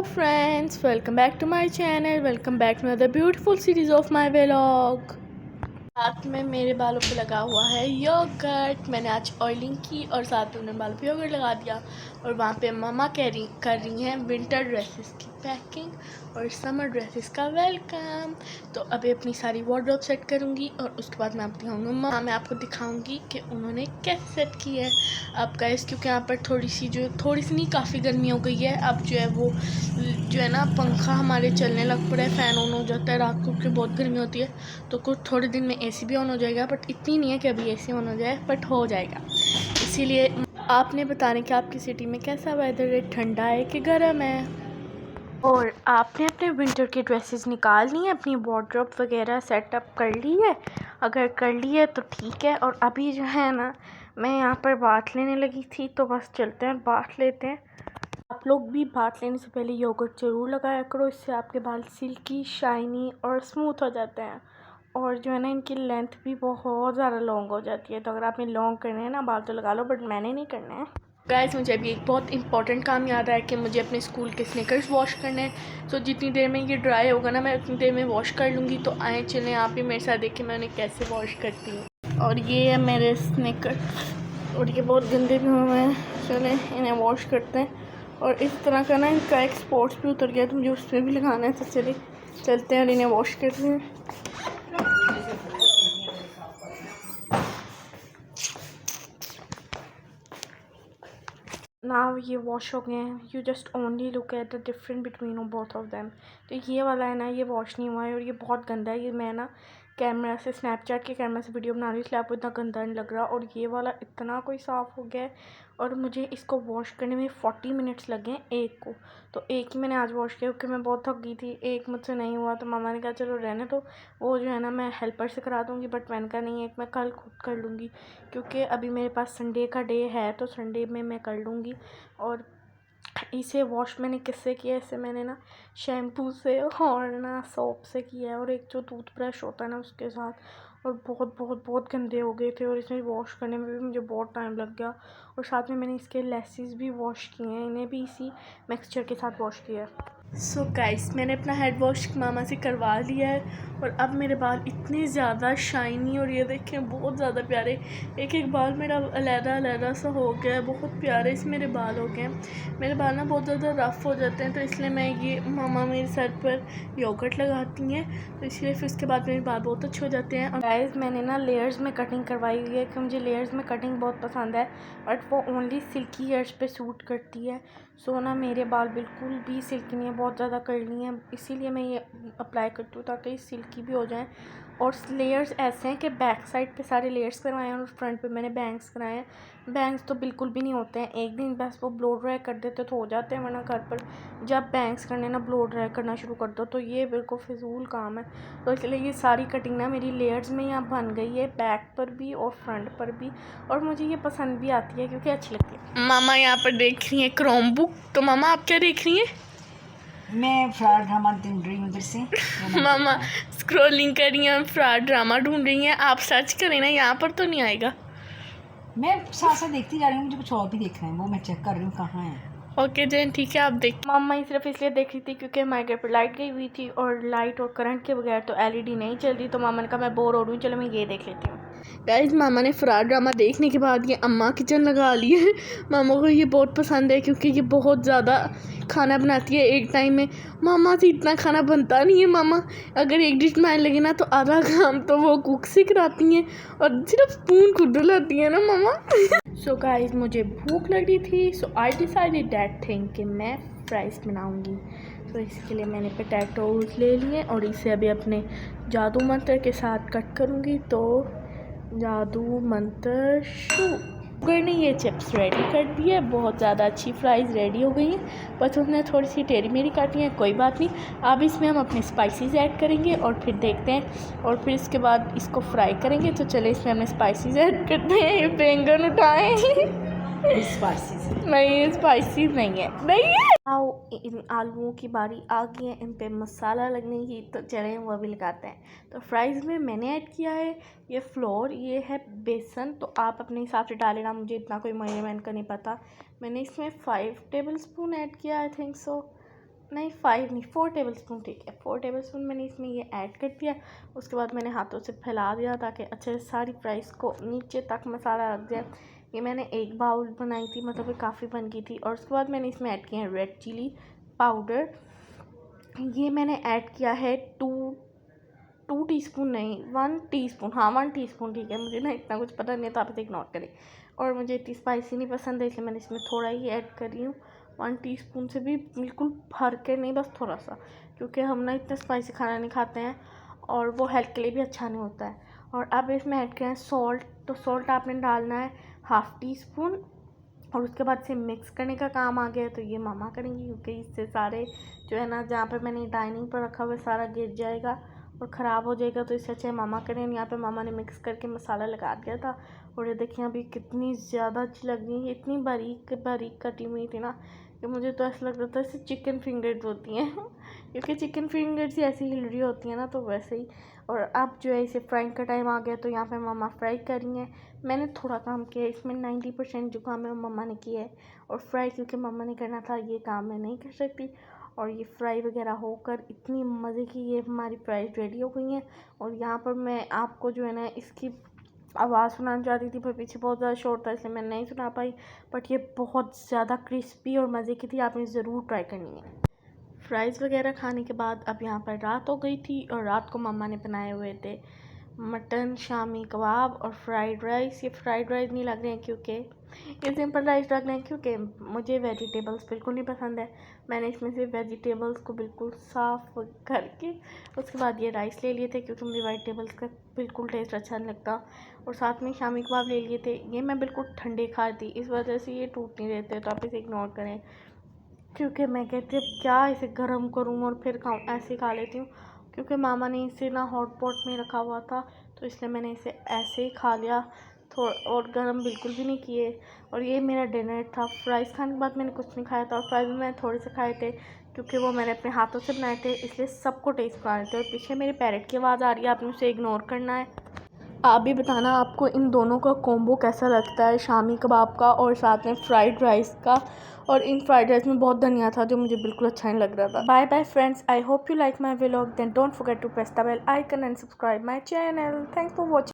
Hello friends, welcome back to my channel. Welcome back to another beautiful series of my vlog. साथ में मेरे बालों पे लगा हुआ है योगर्ट। मैंने आज ऑयलिंग की और साथ में बालों पे योगर्ट लगा दिया। और वहाँ पे मम्मा कर रही हैं विंटर ड्रेसेस की पैकिंग और समर ड्रेसेस का वेलकम। तो अभी अपनी सारी वार्डरोब सेट करूँगी और उसके बाद मैं आपको दिखाऊँगी मैं आपको दिखाऊँगी कि उन्होंने कैसे सेट की है। अब गाइस क्योंकि यहाँ पर थोड़ी सी नहीं काफ़ी गर्मी हो गई है। अब जो है वो जो है ना पंखा हमारे चलने लग पड़ा है, फ़ैन ऑन हो जाता है रात को क्योंकि बहुत गर्मी होती है। तो कुछ थोड़े दिन में एसी भी ऑन हो जाएगा, बट इतनी नहीं है कि अभी एसी ऑन हो जाए, बट हो जाएगा। इसीलिए आपने बताने कि आपकी सिटी में कैसा वेदर है, ठंडा है कि गर्म है। और आपने अपने विंटर की ड्रेसेस निकाल ली हैं, अपनी वार्डरोब वगैरह सेटअप कर ली है? अगर कर ली है तो ठीक है। और अभी जो है ना मैं यहाँ पर बात लेने लगी थी, तो बस चलते हैं बात लेते हैं। आप लोग भी बात लेने से पहले योगर्ट ज़रूर लगाया करो, इससे आपके बाल सिल्की शाइनी और स्मूथ हो जाते हैं। और जो है ना इनकी लेंथ भी बहुत ज़्यादा लॉन्ग हो जाती है। तो अगर आपने लॉन्ग करने हैं ना बाल तो लगा लो, बट मैंने नहीं करना है। गाइस मुझे अभी एक बहुत इंपॉर्टेंट काम याद आया कि मुझे अपने स्कूल के स्नीकर्स वॉश करने हैं। तो जितनी देर में ये ड्राई होगा ना मैं उतनी देर में वॉश कर लूँगी। तो आए चलें आप भी मेरे साथ देखें मैं उन्हें कैसे वॉश करती हूँ। और ये है मेरे स्नीकर और ये बहुत गंदे भी हुए हैं। चलें इन्हें वॉश करते हैं। और इस तरह का ना इनका एक स्पॉट्स भी उतर गया तो मुझे उसमें भी लगाना है। तो चलिए चलते हैं और इन्हें वॉश करते हैं। नाउ ये वॉश हो गए हैं। You just only look at the different between both of them. तो ये वाला है ना ये वॉश नहीं हुआ है और ये बहुत गंदा है। ये मैं ना कैमरा से स्नैपचैट के कैमरा से वीडियो बना रही हूँ इसलिए आपको इतना गंदा नहीं लग रहा। और ये वाला इतना कोई साफ़ हो गया है और मुझे इसको वॉश करने में 40 मिनट्स लगे एक को। तो एक ही मैंने आज वॉश किया क्योंकि मैं बहुत थक गई थी। एक मुझसे नहीं हुआ तो मामा ने कहा चलो रहने दो, वो जो है ना मैं हेल्पर से करा दूँगी। बट मैंने कहा नहीं एक मैं कल खुद कर लूँगी क्योंकि अभी मेरे पास संडे का डे है तो संडे में मैं कर लूँगी। और इसे वॉश मैंने किससे किया, इसे मैंने ना शैम्पू से और ना सोप से किया है और एक जो टूथब्रश होता है ना उसके साथ। और बहुत बहुत बहुत गंदे हो गए थे और इसमें वॉश करने में भी मुझे बहुत टाइम लग गया। और साथ में मैंने इसके लेसेस भी वॉश किए हैं, इन्हें भी इसी मिक्सचर के साथ वॉश किया है। सो गाइस मैंने अपना हेड वॉश मामा से करवा लिया है और अब मेरे बाल इतने ज़्यादा शाइनी और ये देखें बहुत ज़्यादा प्यारे। एक एक बाल मेरा अलग सा हो गया है, बहुत प्यारे से मेरे बाल हो गए हैं। मेरे बाल ना बहुत ज़्यादा रफ़ हो जाते हैं तो इसलिए मैं ये मामा मेरे सर पर योगर्ट लगाती हैं तो इसलिए फिर उसके बाद मेरे बाल बहुत अच्छे हो जाते हैं। और गाइस मैंने ना लेयर्स में कटिंग करवाई हुई है कि मुझे लेयर्स में कटिंग बहुत पसंद है बट वो ओनली सिल्की हेयर्स पे सूट करती है। सो ना मेरे बाल बिल्कुल भी सिल्की नहीं है, बहुत ज़्यादा कर्ली हैं, इसीलिए मैं ये अप्लाई करती हूँ ताकि सिल्की भी हो जाएं। और लेयर्स ऐसे हैं कि बैक साइड पे सारे लेयर्स करवाए हैं और फ्रंट पे मैंने बैंग्स कराए हैं। बैंग्स तो बिल्कुल भी नहीं होते हैं, एक दिन बस वो ब्लो ड्राई कर देते तो हो जाते हैं, वरना घर पर जब बैंग्स करने ना ब्लो ड्राई करना शुरू कर दो तो ये बिल्कुल फिजूल काम है। तो इसलिए ये सारी कटिंग ना मेरी लेयर्स में यहाँ बन गई है, बैक पर भी और फ्रंट पर भी। और मुझे ये पसंद भी आती है क्योंकि अच्छी लगती है। मामा यहाँ पर देख रही हैं क्रोम बुक। तो मामा आप क्या देख रही हैं? मैं फ्रॉड ड्रामा ढूंढ रही हूँ उधर से। मामा स्क्रॉलिंग कर रही हैं, फ्रॉड ड्रामा ढूंढ रही हैं। आप सर्च करें ना, यहाँ पर तो नहीं आएगा। मैं साथ साथ देखती जा रही हूँ, मुझे कुछ और भी देखना है, वो मैं चेक कर रही हूँ कहाँ है। ओके जैन ठीक है आप देख। मामा ही सिर्फ इसलिए देख रही थी क्योंकि हमारे घर पर लाइट गई हुई थी और लाइट और करंट के बगैर तो एलईडी नहीं चल रही। तो मामा ने कहा मैं बोर हो रही हूँ, चलो मैं ये देख लेती हूँ। गाइस मामा ने फ्रॉड ड्रामा देखने के बाद ये अम्मा किचन लगा ली है। मामा को ये बहुत पसंद है क्योंकि ये बहुत ज़्यादा खाना बनाती है एक टाइम में। मामा से इतना खाना बनता नहीं है। मामा अगर एक डिश बनाने लगे ना तो आधा काम तो वो कुक से कराती हैं और सिर्फ स्पून खुद लाती है ना मामा। सो गाइस मुझे भूख लग रही थी सो आई डिसाइडेड दैट थिंग कि मैं फ्राइज़ बनाऊंगी। तो इसके लिए मैंने पोटैटोज़ ले लिए और इसे अभी अपने जादू मंत्र के साथ कट करूँगी। तो जादू मंत्र शुगर ने ये चिप्स रेडी कर दी है, बहुत ज़्यादा अच्छी फ्राइज़ रेडी हो गई हैं। बस उसने थोड़ी सी टेढ़ी मेढ़ी काटी है, कोई बात नहीं। अब इसमें हम अपने स्पाइसेस ऐड करेंगे और फिर देखते हैं और फिर इसके बाद इसको फ्राई करेंगे। तो चले इसमें हमने स्पाइसेस ऐड करते हैं। बैंगन उठाएँ नहीं ये स्पाइसी नहीं है। आओ इन आलूओं की बारी आ गई है, इन पे मसाला लगने की, तो चलें वो भी लगाते हैं। तो फ्राइज़ में मैंने ऐड किया है ये फ्लोर, ये है बेसन। तो आप अपने हिसाब से डाल लेना, मुझे इतना कोई मेजरमेंट का नहीं पता। मैंने इसमें 5 टेबल स्पून ऐड किया आई थिंक सो। नहीं 5 नहीं 4 टेबल स्पून ठीक है। 4 टेबल स्पून मैंने इसमें ये ऐड कर दिया। उसके बाद मैंने हाथों से फैला दिया ताकि अच्छे से सारी फ्राइज़ को नीचे तक मसाला लग जाए। ये मैंने एक बाउल बनाई थी, मतलब ये काफ़ी बन गई थी। और उसके बाद मैंने इसमें ऐड किया है रेड चिली पाउडर। ये मैंने ऐड किया है 2 टीस्पून नहीं 1 टीस्पून, हाँ 1 टीस्पून ठीक है। मुझे ना इतना कुछ पता नहीं है तो आप इसे इग्नोर करें। और मुझे इतनी स्पाइसी नहीं पसंद है इसलिए मैंने इसमें थोड़ा ही ऐड कर रही हूँ। 1 टीस्पून से भी बिल्कुल भर के नहीं, बस थोड़ा सा, क्योंकि हम ना इतना स्पाइसी खाना नहीं खाते हैं और वो हेल्थ के लिए भी अच्छा नहीं होता है। और अब इसमें ऐड किया है सॉल्ट। तो सॉल्ट आपने डालना है 1/2 टीस्पून। और उसके बाद से मिक्स करने का काम आ गया, तो ये मम्मा करेंगी क्योंकि इससे सारे जो है ना, जहाँ पे मैंने डाइनिंग पर रखा हुआ है सारा गिर जाएगा और ख़राब हो जाएगा। तो इससे अच्छा मामा करें। यहाँ पे मामा ने मिक्स करके मसाला लगा दिया था। और ये देखिए अभी कितनी ज़्यादा अच्छी लग रही है। इतनी बारीक बारीक कटी हुई थी ना कि मुझे तो ऐसा लग रहा था जैसे चिकन फिंगर्स होती हैं क्योंकि चिकन फिंगर्स ही ऐसी हिल रही होती हैं ना, तो वैसे ही। और अब जो है इसे फ्राइंग का टाइम आ गया, तो यहाँ पे मम्मा फ्राई कर रही हैं। मैंने थोड़ा काम किया है इसमें, 90% जो काम है वो मम्मा ने किया है। और फ्राई क्योंकि मम्मा ने करना था, ये काम मैं नहीं कर सकती। और ये फ्राई वगैरह होकर इतनी मज़े की ये हमारी फ्राइज रेडी हो गई हैं। और यहाँ पर मैं आपको जो है ना इसकी आवाज़ सुनाना चाहती थी पर पीछे बहुत ज़्यादा शोर था इसलिए मैं नहीं सुना पाई। बट ये बहुत ज़्यादा क्रिस्पी और मज़े की थी, आपने ज़रूर ट्राई करनी है। फ्राइज़ वगैरह खाने के बाद अब यहाँ पर रात हो गई थी और रात को मम्मा ने बनाए हुए थे मटन शामी कबाब और फ्राइड राइस। ये फ्राइड राइस नहीं लग रहे हैं क्योंकि ये सिंपल राइस लग रहे हैं क्योंकि मुझे वेजिटेबल्स बिल्कुल नहीं पसंद है। मैंने इसमें से वेजिटेबल्स को बिल्कुल साफ़ करके उसके बाद ये राइस ले लिए थे क्योंकि मुझे वेजिटेबल्स का बिल्कुल टेस्ट अच्छा नहीं लगता। और साथ में शामी कबाब ले लिए थे। ये मैं बिल्कुल ठंडे खा थी, इस वजह से ये टूट नहीं रहे थे, तो आप इसे इग्नोर करें। क्योंकि मैं कहती अब क्या इसे गर्म करूँ और फिर खाऊँ, ऐसे खा लेती हूँ। क्योंकि मामा ने इसे ना हॉट पॉट में रखा हुआ था तो इसलिए मैंने इसे ऐसे ही खा लिया, थोड़ा और गर्म बिल्कुल भी नहीं किए। और ये मेरा डिनर था। फ्राइज़ खाने के बाद मैंने कुछ नहीं खाया था और फ्राइज़ मैंने थोड़े से खाए थे क्योंकि वो मैंने अपने हाथों से बनाए थे, इसलिए सबको टेस्ट कर रहे थे। और पीछे मेरे पैरेट की आवाज़ आ रही है, आपने उसे इग्नोर करना है। आप भी बताना आपको इन दोनों का कॉम्बो कैसा लगता है, शामी कबाब का और साथ में फ्राइड राइस का। और इन फ्राइड राइस में बहुत धनिया था जो मुझे बिल्कुल अच्छा नहीं लग रहा था। Bye bye friends, I hope you like my vlog, then don't forget to press the bell icon and subscribe my channel. Thanks for watching.